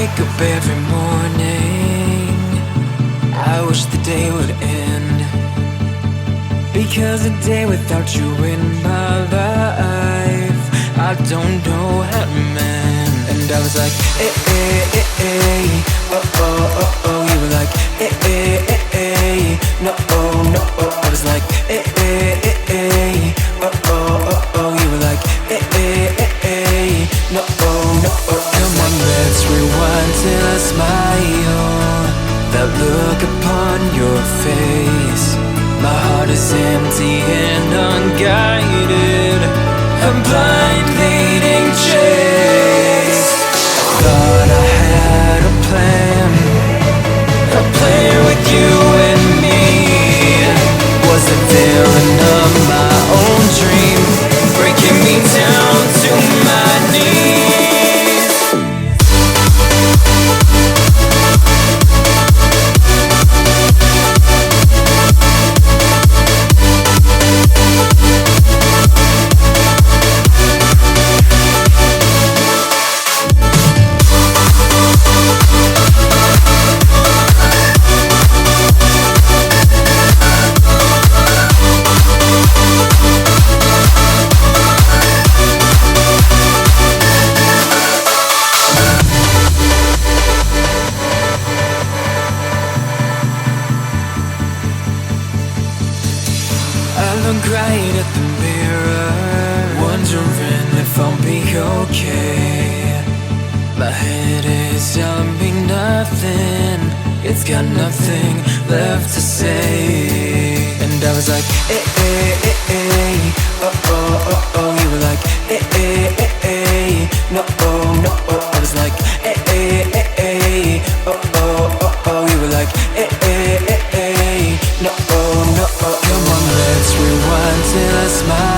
wake up every morning, I wish the day would end, because a day without you in my life, I don't know how to mend. And I was like, oh, oh, oh, oh. You were like, no, oh, no, oh. I was like, oh, oh, oh, oh. You were like, no, oh, no, oh. Come on, let's rewind till I smile, that look upon your face. My heart is empty and unguided, a blind leading chase. Thought I had a plan with you and me. Was the villain of my own dream, breaking me down to my knees. I look right at the mirror, wondering if I'll be okay. My head is telling me nothing, it's got nothing left to say. And I was like, oh, oh, oh, oh. You were like, no, oh, no, oh. I was like, oh, oh, oh, oh. You were like, no, oh, no, oh. Come on, let's rewind till I smile,